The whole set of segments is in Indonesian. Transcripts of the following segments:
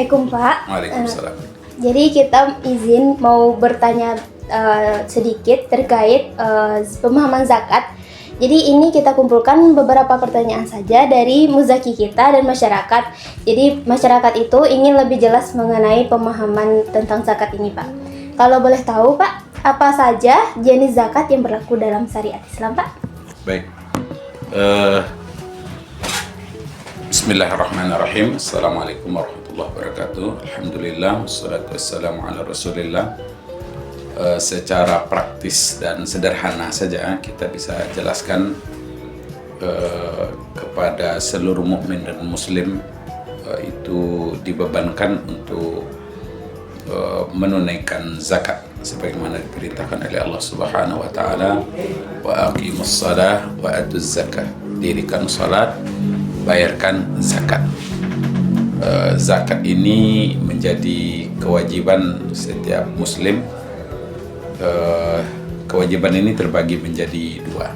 Assalamualaikum Pak. Waalaikumsalam. Jadi kita izin mau bertanya sedikit terkait pemahaman zakat. Jadi ini kita kumpulkan beberapa pertanyaan saja dari muzaki kita dan masyarakat. Jadi masyarakat itu ingin lebih jelas mengenai pemahaman tentang zakat ini Pak. Kalau boleh tahu Pak, apa saja jenis zakat yang berlaku dalam syariat Islam Pak? Baik. Bismillahirrahmanirrahim. Assalamualaikum warahmatullahi wabarakatuh. Alhamdulillah, wassalatu wassalamu ala rasulillah. Secara praktis dan sederhana saja kita bisa jelaskan kepada seluruh mukmin dan muslim itu dibebankan untuk menunaikan zakat sebagaimana diperintahkan oleh Allah Subhanahu wa taala, wa aqimus shalah wa atuz zakah. Dirikan salat, bayarkan zakat. Zakat ini menjadi kewajiban setiap muslim. Kewajiban ini terbagi menjadi dua.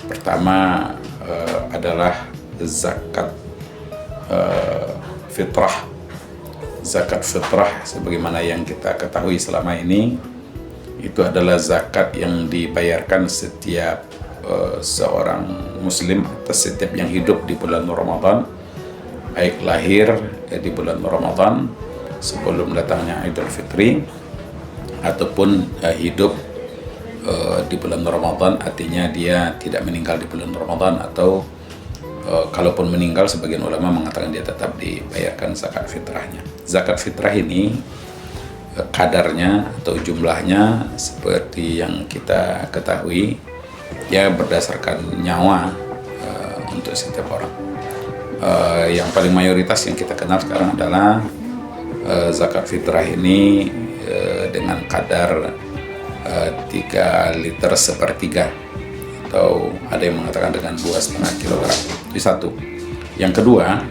Pertama adalah zakat fitrah. Zakat fitrah sebagaimana yang kita ketahui selama ini itu adalah zakat yang dibayarkan setiap seorang muslim atas setiap yang hidup di bulan Ramadan, baik lahir di bulan Ramadan sebelum datangnya Idul Fitri ataupun hidup di bulan Ramadan, artinya dia tidak meninggal di bulan Ramadan, atau kalaupun meninggal sebagian ulama mengatakan dia tetap dibayarkan zakat fitrahnya. Zakat fitrah ini kadarnya atau jumlahnya seperti yang kita ketahui ya berdasarkan nyawa untuk setiap orang. Yang paling mayoritas yang kita kenal sekarang adalah zakat fitrah ini dengan kadar 3 liter sepertiga, atau ada yang mengatakan dengan 2,5 kilogram. Itu satu. Yang kedua,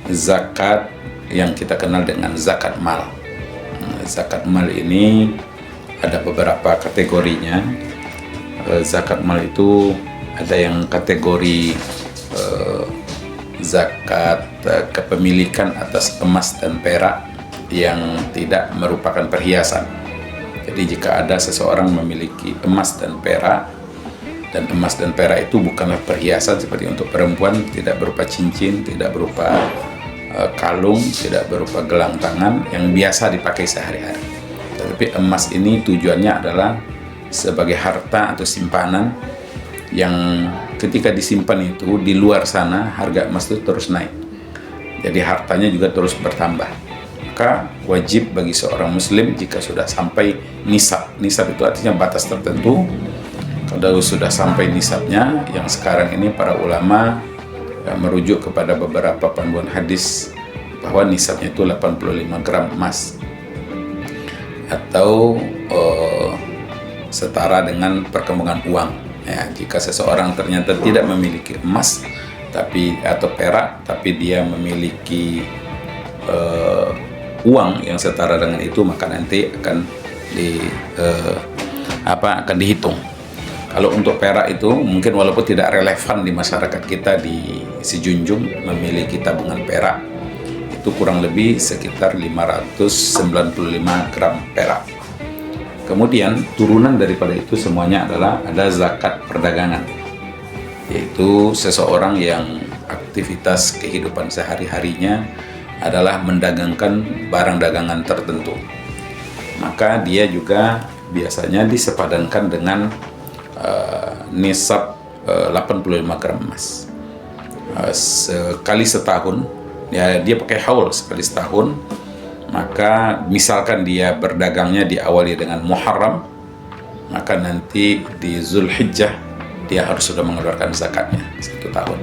zakat yang kita kenal dengan zakat mal. Zakat mal ini ada beberapa kategorinya. Zakat mal itu ada yang kategori zakat kepemilikan atas emas dan perak yang tidak merupakan perhiasan. Jadi jika ada seseorang memiliki emas dan perak, dan emas dan perak itu bukanlah perhiasan seperti untuk perempuan, tidak berupa cincin, tidak berupa kalung, tidak berupa gelang tangan yang biasa dipakai sehari-hari. Tetapi emas ini tujuannya adalah sebagai harta atau simpanan yang ketika disimpan itu di luar sana harga emas itu terus naik. Jadi hartanya juga terus bertambah. Maka wajib bagi seorang muslim jika sudah sampai nisab. Nisab itu artinya batas tertentu. Kalau sudah sampai nisabnya, yang sekarang ini para ulama merujuk kepada beberapa panduan hadis bahwa nisabnya itu 85 gram emas atau setara dengan perkembangan uang. Ya, jika seseorang ternyata tidak memiliki emas atau perak, tapi dia memiliki uang yang setara dengan itu, maka nanti akan dihitung. Kalau untuk perak itu mungkin walaupun tidak relevan di masyarakat kita di Sijunjung memiliki tabungan perak, itu kurang lebih sekitar 595 gram perak. Kemudian turunan daripada itu semuanya adalah ada zakat perdagangan, yaitu seseorang yang aktivitas kehidupan sehari-harinya adalah mendagangkan barang dagangan tertentu, maka dia juga biasanya disepadankan dengan nisab 85 gram emas. Sekali setahun, ya dia pakai haul sekali setahun. Maka misalkan dia berdagangnya diawali dengan Muharram, maka nanti di Zulhijjah dia harus sudah mengeluarkan zakatnya 1 tahun.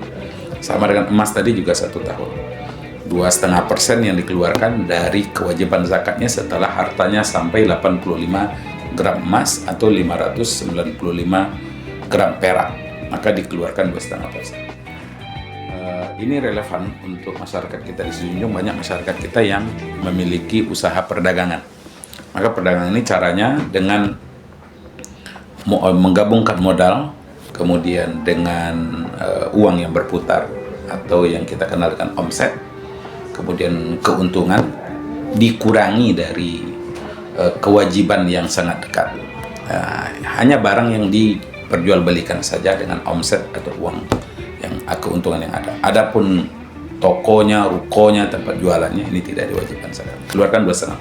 Sama dengan emas tadi juga 1 tahun. 2,5% yang dikeluarkan dari kewajiban zakatnya setelah hartanya sampai 85 gram emas atau 595 gram perak, maka dikeluarkan 2,5%. Ini relevan untuk masyarakat kita di Sijunjung. Banyak masyarakat kita yang memiliki usaha perdagangan. Maka perdagangan ini caranya dengan menggabungkan modal, kemudian dengan uang yang berputar atau yang kita kenal dengan omset, kemudian keuntungan, dikurangi dari kewajiban yang sangat dekat. Hanya barang yang diperjualbelikan saja dengan omset atau uang yang keuntungan yang ada. Adapun tokonya, rukonya, tempat jualannya ini tidak diwajibkan zakat. Keluarkan 2,5%.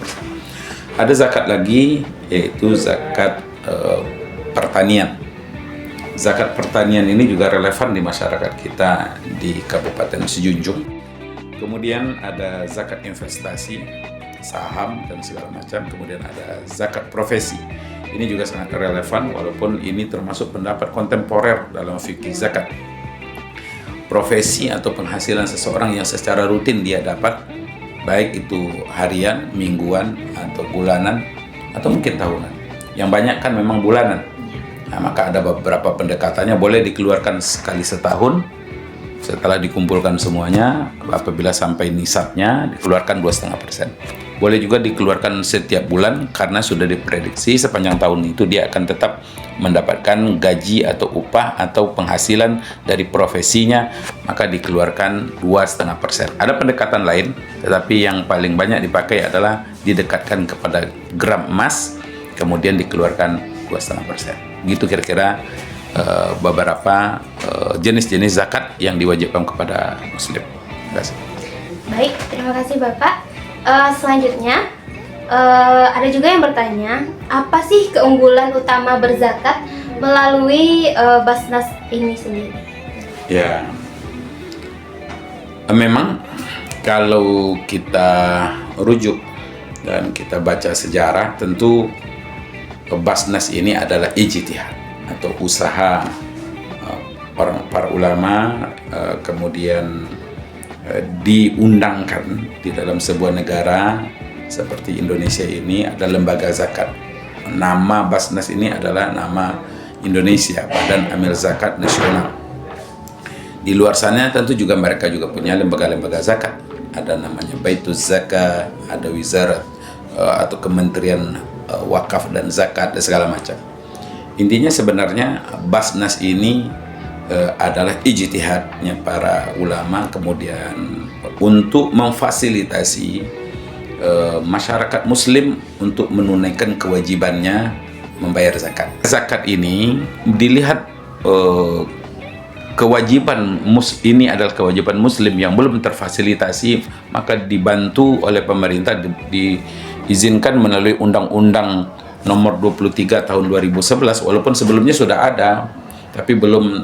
Ada zakat lagi, yaitu zakat pertanian. Zakat pertanian ini juga relevan di masyarakat kita di Kabupaten Sejunjung. Kemudian ada zakat investasi, saham dan segala macam. Kemudian ada zakat profesi. Ini juga sangat relevan, walaupun ini termasuk pendapat kontemporer dalam fikih zakat. Profesi atau penghasilan seseorang yang secara rutin dia dapat, baik itu harian, mingguan, atau bulanan, atau mungkin tahunan. Yang banyak kan memang bulanan. Nah, maka ada beberapa pendekatannya, boleh dikeluarkan sekali setahun. Setelah dikumpulkan semuanya, apabila sampai nisabnya, dikeluarkan 2,5%. Boleh juga dikeluarkan setiap bulan, karena sudah diprediksi sepanjang tahun itu dia akan tetap mendapatkan gaji atau upah atau penghasilan dari profesinya, maka dikeluarkan 2,5%. Ada pendekatan lain, tetapi yang paling banyak dipakai adalah didekatkan kepada gram emas, kemudian dikeluarkan 2,5%. Gitu kira-kira beberapa jenis-jenis zakat yang diwajibkan kepada muslim. Terima kasih. Baik, terima kasih Bapak. Selanjutnya ada juga yang bertanya, apa sih keunggulan utama berzakat melalui Basnas ini sendiri? Ya, memang kalau kita rujuk dan kita baca sejarah, tentu Basnas ini adalah ijtihad atau usaha para ulama, kemudian diundangkan di dalam sebuah negara seperti Indonesia ini ada lembaga zakat. Nama Basnas ini adalah nama Indonesia, Badan Amil Zakat Nasional. Di luar sana tentu juga mereka juga punya lembaga-lembaga zakat. Ada namanya Baituz Zakat, ada Wizarat atau Kementerian Wakaf dan Zakat dan segala macam. Intinya sebenarnya Basnas ini adalah ijtihadnya para ulama, kemudian untuk memfasilitasi masyarakat muslim untuk menunaikan kewajibannya membayar zakat. Zakat ini dilihat kewajiban ini adalah kewajiban muslim yang belum terfasilitasi, maka dibantu oleh pemerintah, diizinkan melalui Undang-Undang Nomor 23 Tahun 2011, walaupun sebelumnya sudah ada tapi belum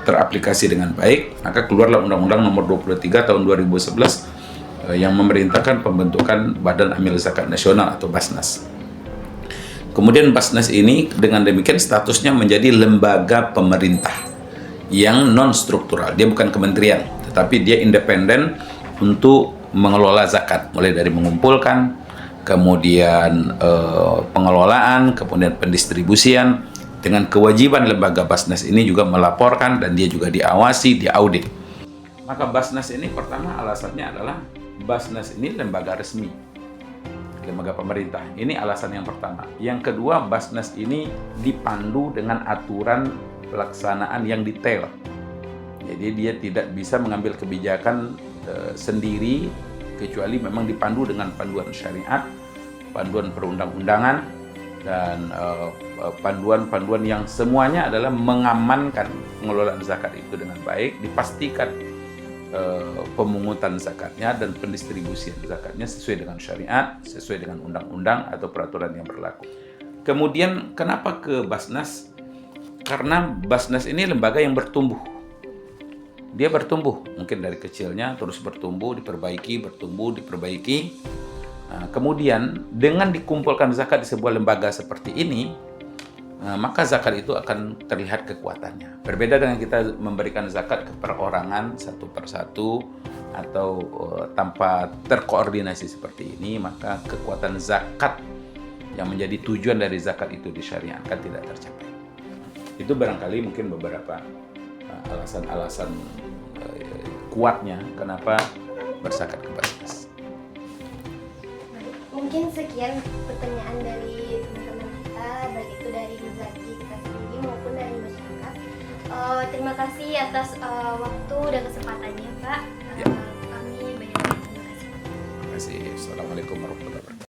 teraplikasi dengan baik, maka keluarlah Undang-Undang Nomor 23 Tahun 2011 yang memerintahkan pembentukan Badan Amil Zakat Nasional atau Basnas. Kemudian Basnas ini dengan demikian statusnya menjadi lembaga pemerintah yang non-struktural. Dia bukan kementerian, tetapi dia independen untuk mengelola zakat, mulai dari mengumpulkan, kemudian pengelolaan, kemudian pendistribusian, dengan kewajiban lembaga Basnas ini juga melaporkan dan dia juga diawasi, diaudit. Maka Basnas ini pertama alasannya adalah Basnas ini lembaga resmi, lembaga pemerintah. Ini alasan yang pertama. Yang kedua, Basnas ini dipandu dengan aturan pelaksanaan yang detail. Jadi dia tidak bisa mengambil kebijakan sendiri, kecuali memang dipandu dengan panduan syariat, panduan perundang-undangan, dan panduan-panduan yang semuanya adalah mengamankan pengelolaan zakat itu dengan baik, dipastikan pemungutan zakatnya dan pendistribusian zakatnya sesuai dengan syariat, sesuai dengan undang-undang atau peraturan yang berlaku. Kemudian kenapa ke Basnas? Karena Basnas ini lembaga yang bertumbuh. Dia bertumbuh, mungkin dari kecilnya terus bertumbuh, diperbaiki, bertumbuh, diperbaiki. Nah, kemudian dengan dikumpulkan zakat di sebuah lembaga seperti ini, maka zakat itu akan terlihat kekuatannya. Berbeda dengan kita memberikan zakat ke perorangan satu persatu atau tanpa terkoordinasi seperti ini, maka kekuatan zakat yang menjadi tujuan dari zakat itu disyariatkan tidak tercapai. Itu barangkali mungkin beberapa alasan-alasan kuatnya kenapa berzakat ke Basnas. Mungkin sekian pertanyaan dari teman-teman kita, baik itu dari Muzaki kita sendiri maupun dari masyarakat. Terima kasih atas waktu dan kesempatannya, Pak. Ya. Kami banyak terima kasih. kasih. Assalamualaikum warahmatullahi wabarakatuh.